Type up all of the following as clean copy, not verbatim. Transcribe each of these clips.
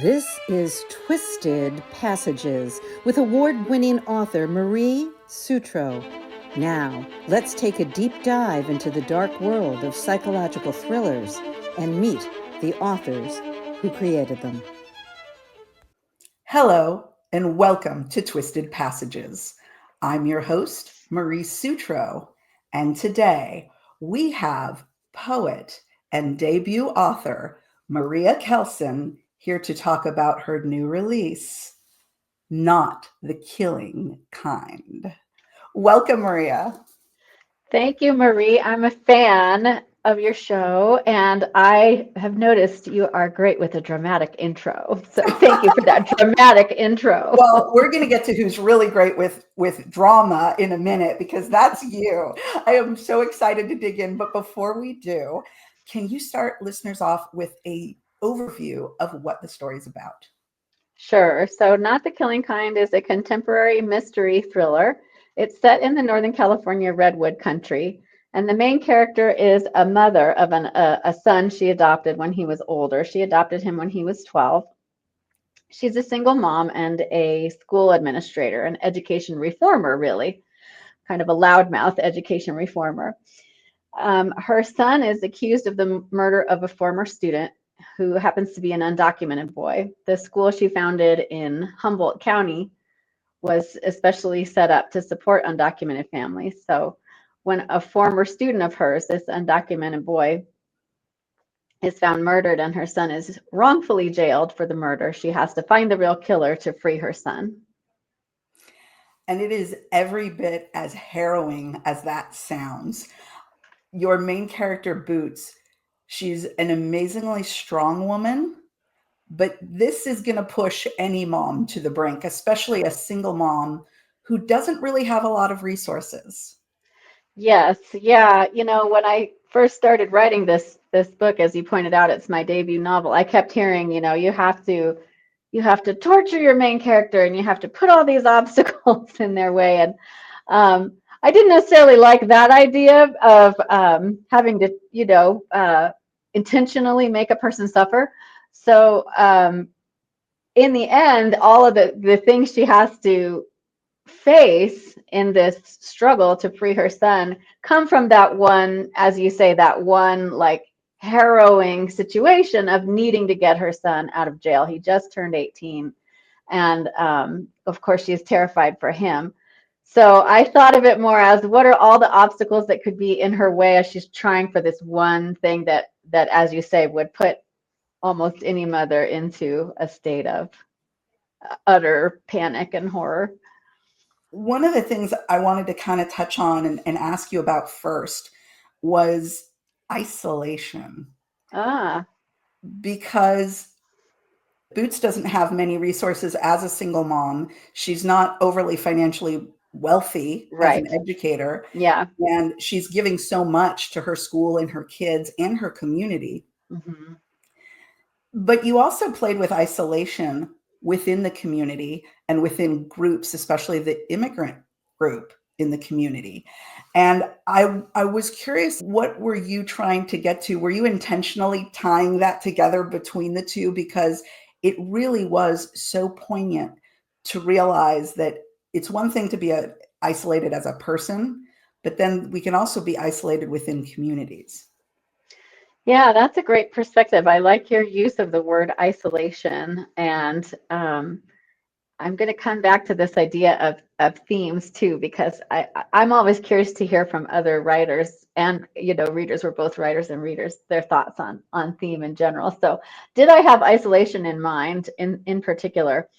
This is Twisted Passages with award-winning author Marie Sutro. Now, let's take a deep dive into the dark world of psychological thrillers and meet the authors who created them. Hello, and welcome to Twisted Passages. I'm your host, Marie Sutro, and today we have poet and debut author Maria Kelson here to talk about her new release, Not the Killing Kind. Welcome, Maria. Thank you, Marie. I'm a fan of your show, and I have noticed you are great with a dramatic intro. So thank you for that dramatic intro. Well, we're going to get to who's really great with drama in a minute because that's you. I am so excited to dig in, but before we do, can you start listeners off with a overview of what the story is about? Sure. So Not the Killing Kind is a contemporary mystery thriller. It's set in the Northern California redwood country, and the main character is a mother of a son she adopted when he was older. She adopted him when he was 12. She's a single mom and a school administrator, an education reformer, really, kind of a loudmouth education reformer. Her son is accused of the murder of a former student who happens to be an undocumented boy. The school she founded in Humboldt County was especially set up to support undocumented families. So when a former student of hers, this undocumented boy, is found murdered and her son is wrongfully jailed for the murder, she has to find the real killer to free her son. And it is every bit as harrowing as that sounds. Your main character, Boots, she's an amazingly strong woman, but this is going to push any mom to the brink, especially a single mom who doesn't really have a lot of resources. Yes, yeah. When I first started writing this book, as you pointed out, it's my debut novel. I kept hearing, you have to torture your main character and you have to put all these obstacles in their way. And I didn't necessarily like that idea of having to, intentionally make a person suffer. So in the end, all of the things she has to face in this struggle to free her son come from that one, as you say, that one like harrowing situation of needing to get her son out of jail. He just turned 18. And of course, she is terrified for him. So I thought of it more as what are all the obstacles that could be in her way as she's trying for this one thing that, as you say, would put almost any mother into a state of utter panic and horror. One of the things I wanted to kind of touch on and ask you about first was isolation. Ah, Because Boots doesn't have many resources as a single mom. She's not overly financially wealthy as an right. educator, Yeah. and she's giving so much to her school and her kids and her community. Mm-hmm. But you also played with isolation within the community and within groups, especially the immigrant group in the community. And I was curious, what were you trying to get to? Were you intentionally tying that together between the two? Because it really was so poignant to realize that it's one thing to be isolated as a person, but then we can also be isolated within communities. Yeah, that's a great perspective. I like your use of the word isolation. And I'm going to come back to this idea of themes too, because I'm always curious to hear from other writers and, readers. We're both writers and readers, their thoughts on theme in general. So did I have isolation in mind in particular?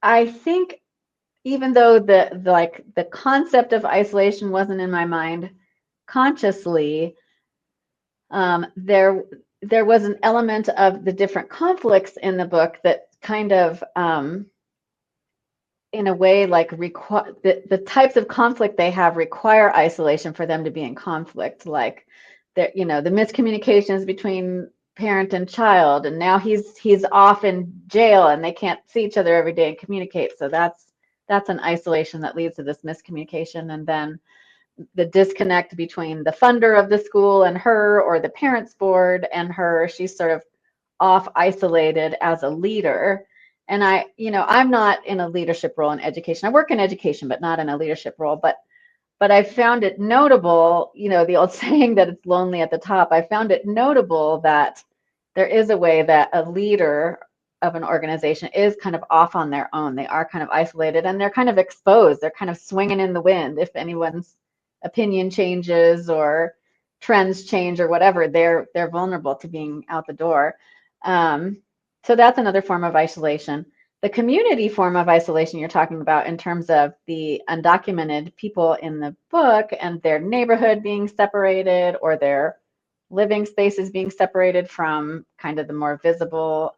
I think even though the concept of isolation wasn't in my mind consciously, there was an element of the different conflicts in the book that kind of in a way like the types of conflict they have require isolation for them to be in conflict, like the miscommunications between parent and child, and now he's off in jail and they can't see each other every day and communicate, so that's an isolation that leads to this miscommunication. And then the disconnect between the funder of the school and her, or the parents board and her. She's sort of off isolated as a leader. And I'm not in a leadership role in education. I work in education, but not in a leadership role. But I found it notable, the old saying that it's lonely at the top. I found it notable that there is a way that a leader of an organization is kind of off on their own. They are kind of isolated and they're kind of exposed. They're kind of swinging in the wind. If anyone's opinion changes or trends change or whatever, they're vulnerable to being out the door. So that's another form of isolation. The community form of isolation you're talking about in terms of the undocumented people in the book and their neighborhood being separated or their living spaces being separated from kind of the more visible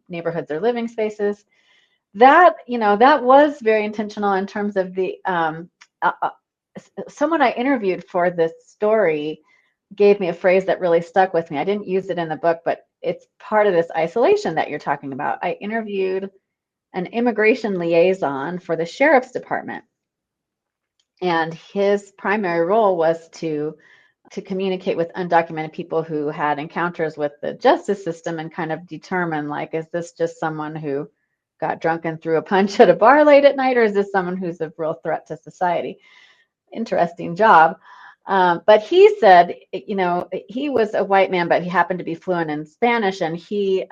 neighborhoods or living spaces. That was very intentional in terms of the someone I interviewed for this story gave me a phrase that really stuck with me. I didn't use it in the book, but it's part of this isolation that you're talking about. I interviewed an immigration liaison for the sheriff's department, and his primary role was to communicate with undocumented people who had encounters with the justice system and kind of determine, like, is this just someone who got drunk and threw a punch at a bar late at night, or is this someone who's a real threat to society? Interesting job. But he said, he was a white man, but he happened to be fluent in Spanish. And he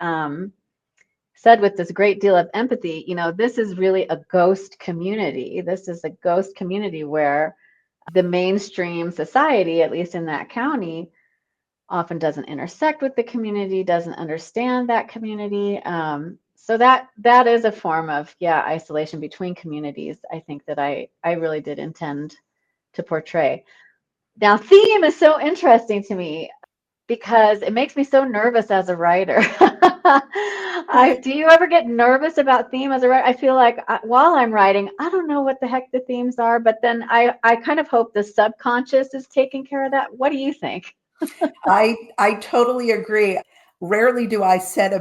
said with this great deal of empathy, this is really a ghost community. This is a ghost community where the mainstream society, at least in that county, often doesn't intersect with the community, doesn't understand that community. So that is a form of, isolation between communities, I think, that I really did intend to portray. Now, theme is so interesting to me because it makes me so nervous as a writer. Do you ever get nervous about theme as a writer? I feel like while I'm writing, I don't know what the heck the themes are, but then I kind of hope the subconscious is taking care of that. What do you think? I totally agree. Rarely do I set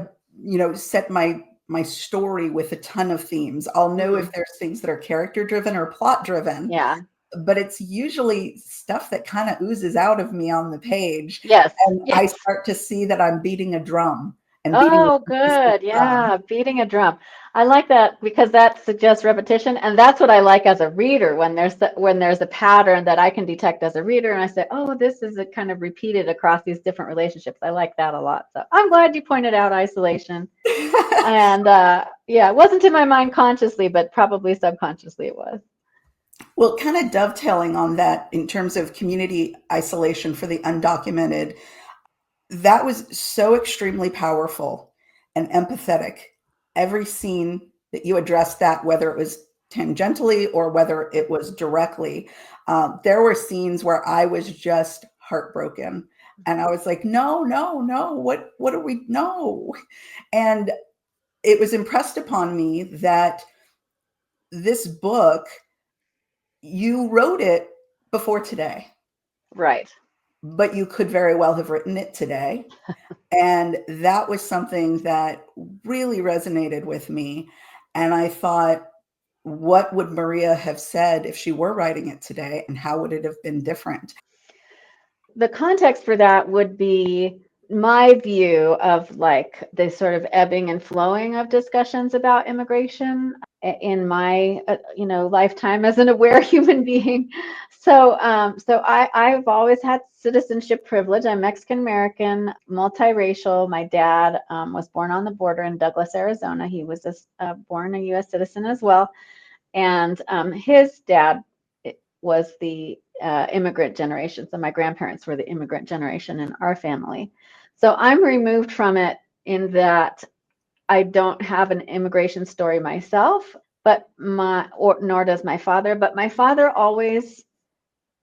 my story with a ton of themes. I'll know if there's things that are character driven or plot driven. Yeah. But it's usually stuff that kind of oozes out of me on the page. Yes. And yes. I start to see that I'm beating a drum. And good. Yeah. Beating a drum. I like that because that suggests repetition. And that's what I like as a reader when there's a pattern that I can detect as a reader. And I say, oh, this is a kind of repeated across these different relationships. I like that a lot. So I'm glad you pointed out isolation. And it wasn't in my mind consciously, but probably subconsciously it was. Well, kind of dovetailing on that in terms of community isolation for the undocumented, that was so extremely powerful and empathetic. Every scene that you addressed that, whether it was tangentially or whether it was directly, there were scenes where I was just heartbroken. And I was like, no, what are we, no. And it was impressed upon me that this book, you wrote it before today. Right. But you could very well have written it today. And that was something that really resonated with me. And I thought, what would Maria have said if she were writing it today? And how would it have been different? The context for that would be my view of like the sort of ebbing and flowing of discussions about immigration in my lifetime as an aware human being. So I've always had citizenship privilege. I'm Mexican American, multiracial. My dad was born on the border in Douglas, Arizona. He was born a U.S. citizen as well, and his dad was the immigrant generation. So my grandparents were the immigrant generation in our family. So I'm removed from it in that I don't have an immigration story myself, but nor does my father. But my father always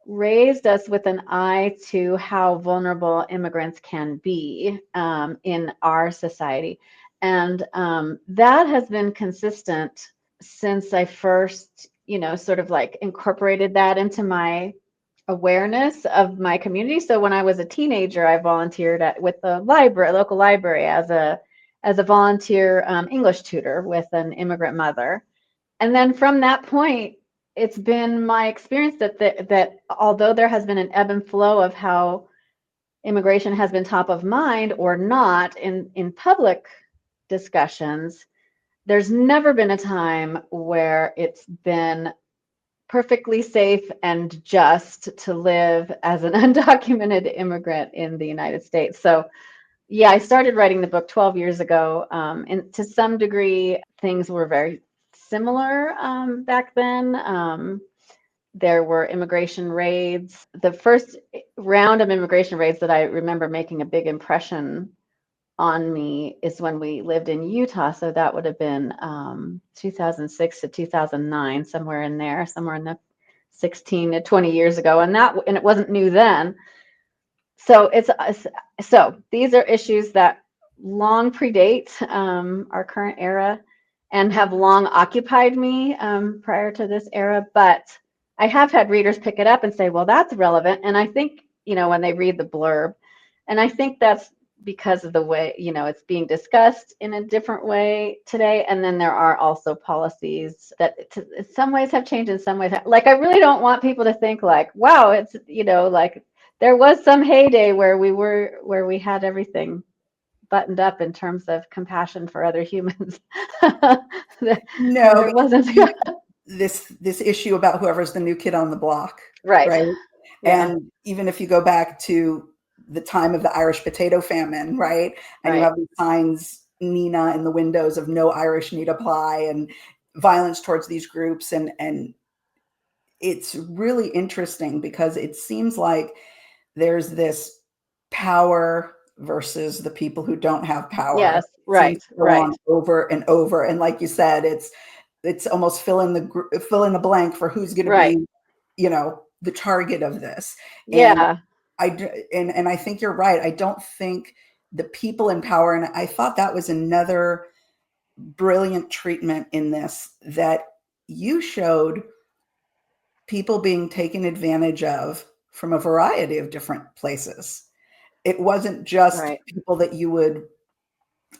raised us with an eye to how vulnerable immigrants can be in our society. And that has been consistent since I first, sort of like incorporated that into my awareness of my community. So when I was a teenager, I volunteered with the local library as a volunteer English tutor with an immigrant mother. And then from that point, it's been my experience that although there has been an ebb and flow of how immigration has been top of mind or not in public discussions, there's never been a time where it's been perfectly safe and just to live as an undocumented immigrant in the United States. So yeah, I started writing the book 12 years ago. And to some degree, things were very similar back then. There were immigration raids. The first round of immigration raids that I remember making a big impression on me is when we lived in Utah. So that would have been 2006 to 2009, somewhere in there, somewhere in the 16 to 20 years ago. And it wasn't new then. So these are issues that long predate our current era and have long occupied me prior to this era. But I have had readers pick it up and say, well, that's relevant. And I think, when they read the blurb, and I think that's because of the way, it's being discussed in a different way today. And then there are also policies that in some ways have changed, in some ways. Like, I really don't want people to think like, wow, it's, like, there was some heyday where we had everything buttoned up in terms of compassion for other humans. No, There wasn't. this issue about whoever's the new kid on the block, Right. right? Yeah. And even if you go back to the time of the Irish potato famine, right? And you Right. have these signs, Nina, in the windows of no Irish need apply, and violence towards these groups. And it's really interesting because it seems like there's this power versus the people who don't have power. Yes. It seems Right. to go on over and over. And like you said, it's almost fill in the blank for who's going to Right. be, the target of this. Yeah. And I think you're right. I don't think the people in power, and I thought that was another brilliant treatment in this, that you showed people being taken advantage of from a variety of different places. It wasn't just Right. people that you would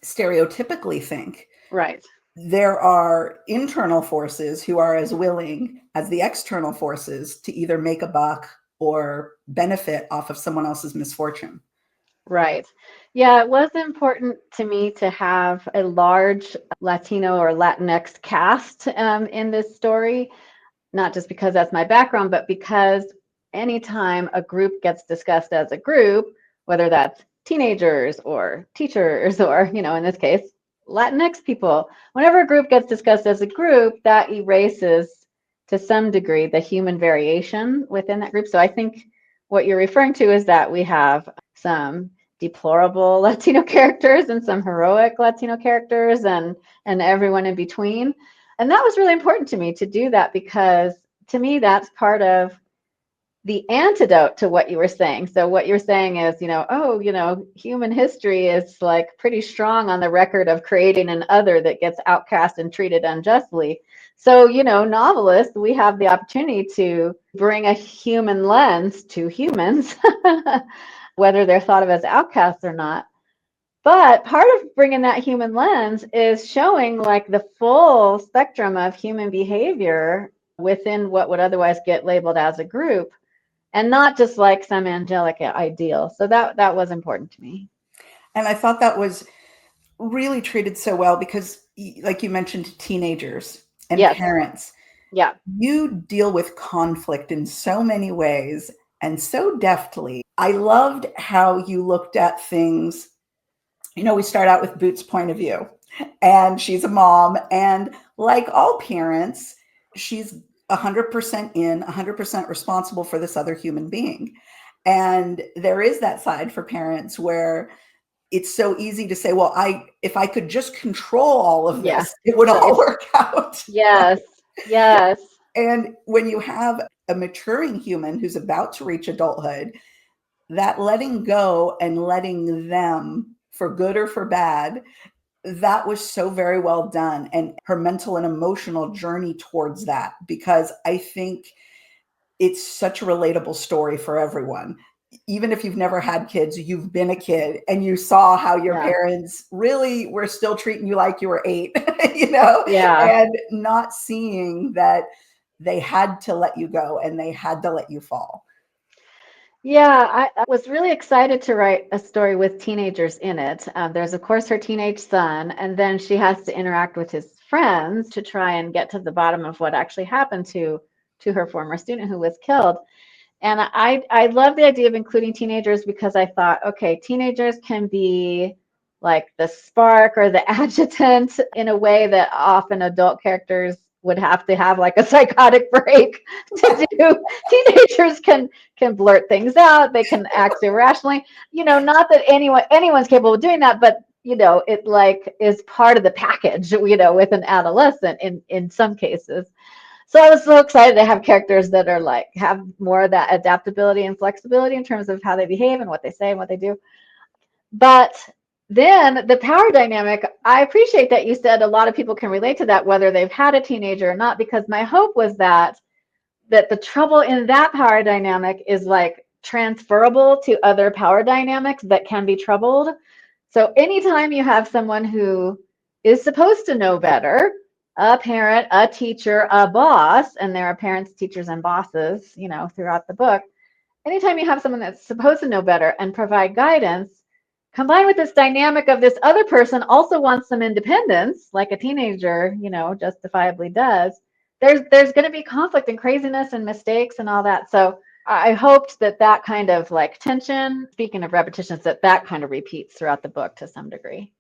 stereotypically think. Right. There are internal forces who are as willing as the external forces to either make a buck or benefit off of someone else's misfortune. Right. Yeah, it was important to me to have a large Latino or Latinx cast in this story, not just because that's my background, but because anytime a group gets discussed as a group, whether that's teenagers or teachers or, in this case, Latinx people, whenever a group gets discussed as a group, that erases to some degree the human variation within that group. So I think what you're referring to is that we have some deplorable Latino characters and some heroic Latino characters and everyone in between. And that was really important to me to do that, because to me, that's part of the antidote to what you were saying. So what you're saying is, human history is like pretty strong on the record of creating an other that gets outcast and treated unjustly. So, novelists, we have the opportunity to bring a human lens to humans, whether they're thought of as outcasts or not. But part of bringing that human lens is showing like the full spectrum of human behavior within what would otherwise get labeled as a group, and not just like some angelic ideal. So that was important to me. And I thought that was really treated so well because, like you mentioned, teenagers and Yes. parents. Yeah. You deal with conflict in so many ways and so deftly. I loved how you looked at things. We start out with Boot's point of view, and she's a mom. And like all parents, she's 100% in, 100% responsible for this other human being. And there is that side for parents where it's so easy to say, well, if I could just control all of this, it would all work out. Yes. Yes. And when you have a maturing human who's about to reach adulthood, that letting go and letting them, for good or for bad, that was so very well done. And her mental and emotional journey towards that, because I think it's such a relatable story for everyone. Even if you've never had kids, you've been a kid and you saw how your parents really were still treating you like you were 8, and not seeing that they had to let you go and they had to let you fall. Yeah, I was really excited to write a story with teenagers in it. There's, of course, her teenage son, and then she has to interact with his friends to try and get to the bottom of what actually happened to her former student who was killed. And I love the idea of including teenagers because I thought, okay, teenagers can be like the spark or the adjutant in a way that often adult characters would have to have like a psychotic break to do. Teenagers can blurt things out, they can act irrationally. Not that anyone's capable of doing that, but it like is part of the package, with an adolescent in some cases. So I was so excited to have characters that are like have more of that adaptability and flexibility in terms of how they behave and what they say and what they do. But then the power dynamic, I appreciate that you said a lot of people can relate to that, whether they've had a teenager or not, because my hope was that the trouble in that power dynamic is like transferable to other power dynamics that can be troubled. So anytime you have someone who is supposed to know better, a parent, a teacher, a boss, and there are parents, teachers, and bosses, throughout the book. Anytime you have someone that's supposed to know better and provide guidance, combined with this dynamic of this other person also wants some independence, like a teenager, justifiably does. There's going to be conflict and craziness and mistakes and all that. So I hoped that kind of like tension, speaking of repetitions, that kind of repeats throughout the book to some degree.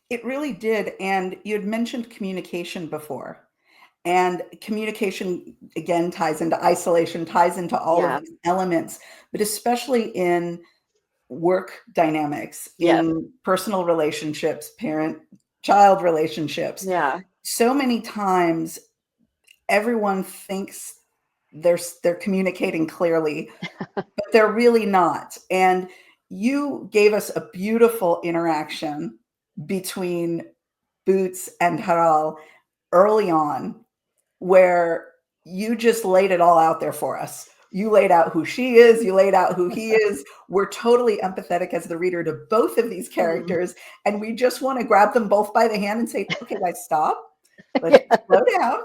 It really did. And you had mentioned communication before. And communication, again, ties into isolation, ties into all of Yeah. these elements, but especially in work dynamics, Yes. in personal relationships, parent-child relationships. Yeah. So many times everyone thinks they're communicating clearly, but they're really not. And you gave us a beautiful interaction between Boots and Haral early on, where you just laid it all out there for us. You laid out who she is, you laid out who he is. We're totally empathetic as the reader to both of these Mhm. characters, and we just want to grab them both by the hand and say, okay, guys, stop. Let's Yeah. slow down.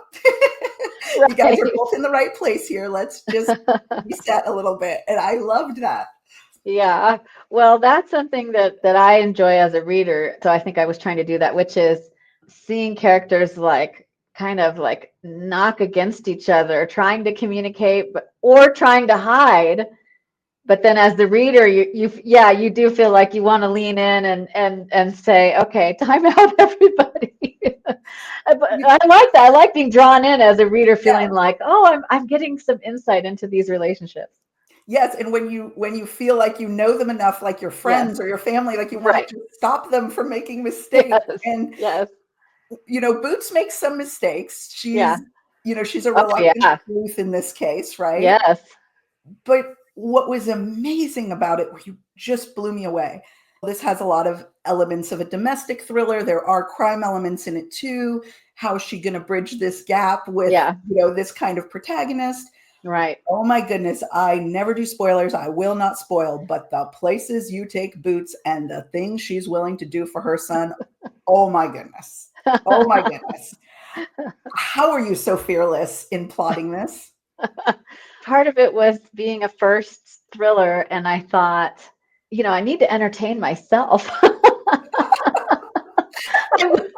You guys are Right. both in the right place here. Let's just reset a little bit. And I loved that. Yeah. Well, that's something that I enjoy as a reader. So I think I was trying to do that, which is seeing characters like kind of like knock against each other, trying to communicate, or trying to hide. But then as the reader, you do feel like you want to lean in and say, okay, time out, everybody. But I like that. I like being drawn in as a reader, feeling Yeah. like, oh, I'm getting some insight into these relationships. Yes, and when you feel like you know them enough, like your Yes. friends or your family, like you want Right. to just stop them from making mistakes. Yes. And Yes. Boots makes some mistakes. Yeah. She's a Oh, reluctant yeah. sleuth in this case, right? Yes. But what was amazing about it, you just blew me away. This has a lot of elements of a domestic thriller. There are crime elements in it too. How is she going to bridge this gap with, Yeah. this kind of protagonist? Right. Oh my goodness, I never do spoilers. I will not spoil, but the places you take Boots and the things she's willing to do for her son, oh my goodness. Oh my goodness. How are you so fearless in plotting this? Part of it was being a first thriller, and I thought, I need to entertain myself. I,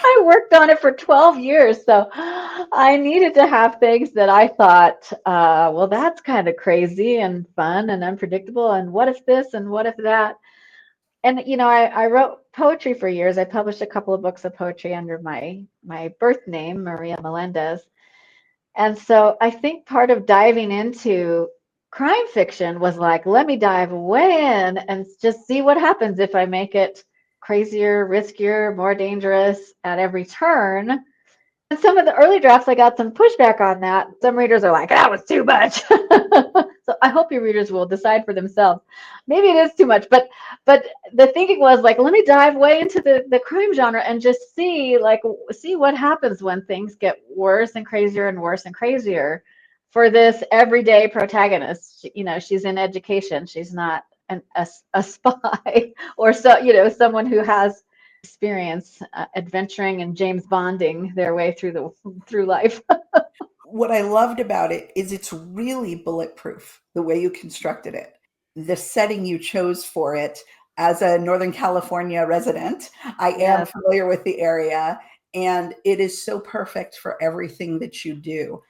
I worked on it for 12 years, so I needed to have things that I thought, well, that's kind of crazy and fun and unpredictable. And what if this and what if that? And I wrote poetry for years. I published a couple of books of poetry under my birth name, Maria Melendez. And so I think part of diving into crime fiction was like, let me dive way in and just see what happens if I make it crazier, riskier, more dangerous at every turn. And some of the early drafts, I got some pushback on that. Some readers are like, that was too much. So I hope your readers will decide for themselves. Maybe it is too much, but the thinking was like, let me dive way into the crime genre and just see what happens when things get worse and crazier and worse and crazier for this everyday protagonist. She's in education. She's not a spy or someone who has experience adventuring and James Bonding their way through life. What I loved about it is it's really bulletproof the way you constructed it. the setting you chose for it. As a Northern California resident, I am Yes. familiar with the area, and it is so perfect for everything that you do.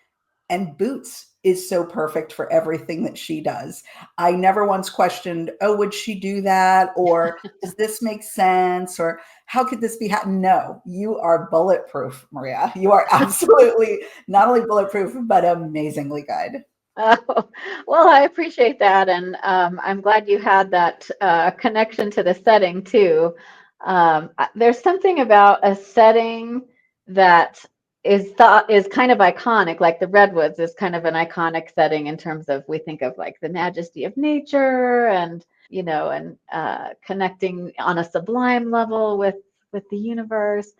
And Boots is so perfect for everything that she does. I never once questioned, oh, would she do that? Or does this make sense? Or how could this be? No, you are bulletproof, Maria. You are absolutely not only bulletproof, but amazingly good. Oh, well, I appreciate that, and I'm glad you had that connection to the setting too. There's something about a setting that is kind of iconic, like the Redwoods is kind of an iconic setting in terms of we think of like the majesty of nature and and connecting on a sublime level with the universe,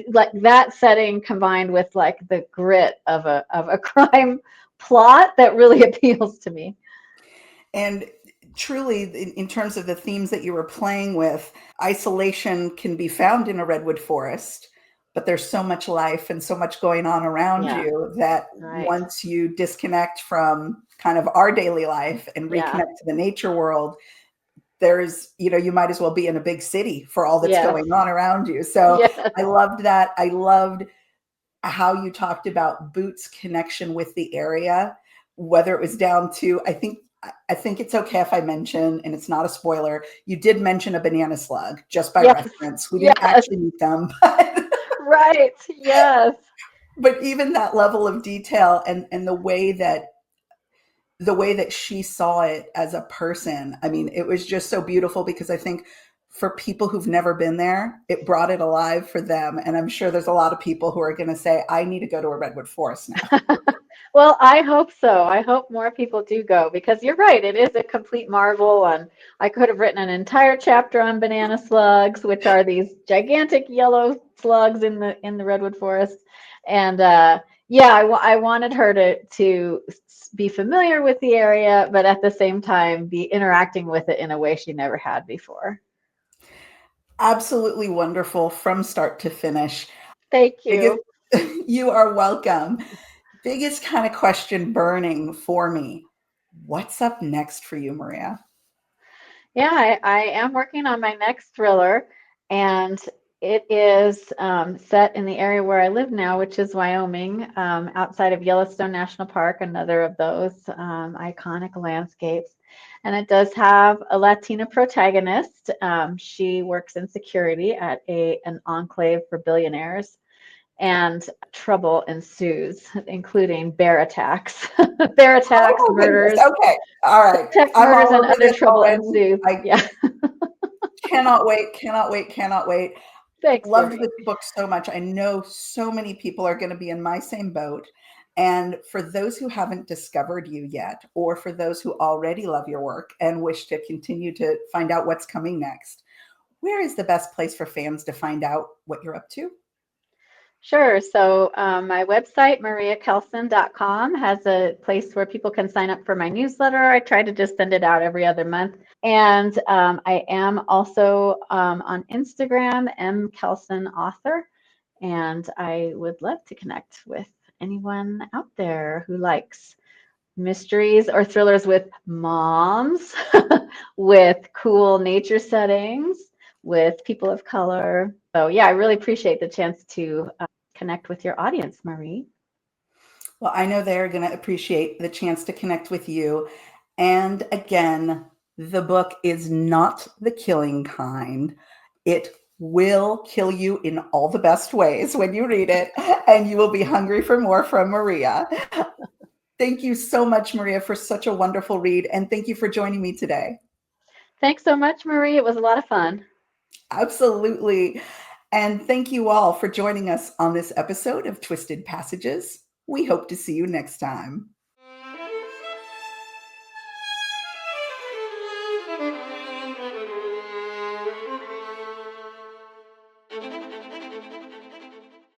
like that setting combined with like the grit of a crime plot that really appeals to me. And truly, in terms of the themes that you were playing with, isolation can be found in a redwood forest, but there's so much life and so much going on around Yeah, you that right. once you disconnect from kind of our daily life and Yeah. reconnect to the nature world, there's, you might as well be in a big city for all that's Yes. going on around you. So Yes. I loved that. I loved how you talked about Boots' connection with the area, whether it was down to, I think it's okay if I mention, and it's not a spoiler, you did mention a banana slug just by Yes. reference. We didn't Yes. actually meet them, Right. Yes. but even that level of detail and the way that she saw it as a person, I mean, it was just so beautiful because I think for people who've never been there, it brought it alive for them. And I'm sure there's a lot of people who are going to say, I need to go to a redwood forest now. Well, I hope so. I hope more people do go because you're right. It is a complete marvel, and I could have written an entire chapter on banana slugs, which are these gigantic yellow slugs in the redwood forest. And yeah, I wanted her to be familiar with the area, but at the same time be interacting with it in a way she never had before. Absolutely wonderful from start to finish. Thank Biggest, you. you are welcome. Biggest kind of question burning for me. What's up next for you, Maria? Yeah, I am working on my next thriller, and it is set in the area where I live now, which is Wyoming, outside of Yellowstone National Park, another of those iconic landscapes. And it does have a Latina protagonist. She works in security at an enclave for billionaires, and trouble ensues, including bear attacks, bear attacks, Oh, goodness. murders, Okay. All right. text I'm murders all and over other this trouble already. ensues. I Yeah. cannot wait, cannot wait, cannot wait. Thanks, Loved Marie. this book so much. I know so many people are going to be in my same boat. And for those who haven't discovered you yet, or for those who already love your work and wish to continue to find out what's coming next, where is the best place for fans to find out what you're up to? Sure. So my website, mariakelson.com, has a place where people can sign up for my newsletter. I try to just send it out every other month. And I am also on Instagram, mkelsoauthor. And I would love to connect with anyone out there who likes mysteries or thrillers with moms, with cool nature settings, with people of color. So, yeah, I really appreciate the chance to connect with your audience, Marie. Well, I know they're going to appreciate the chance to connect with you. And again, the book is not the killing kind. It will kill you in all the best ways when you read it, and you will be hungry for more from Maria. Thank you so much, Maria, for such a wonderful read. And thank you for joining me today. Thanks so much, Marie. It was a lot of fun. Absolutely. And thank you all for joining us on this episode of Twisted Passages. We hope to see you next time.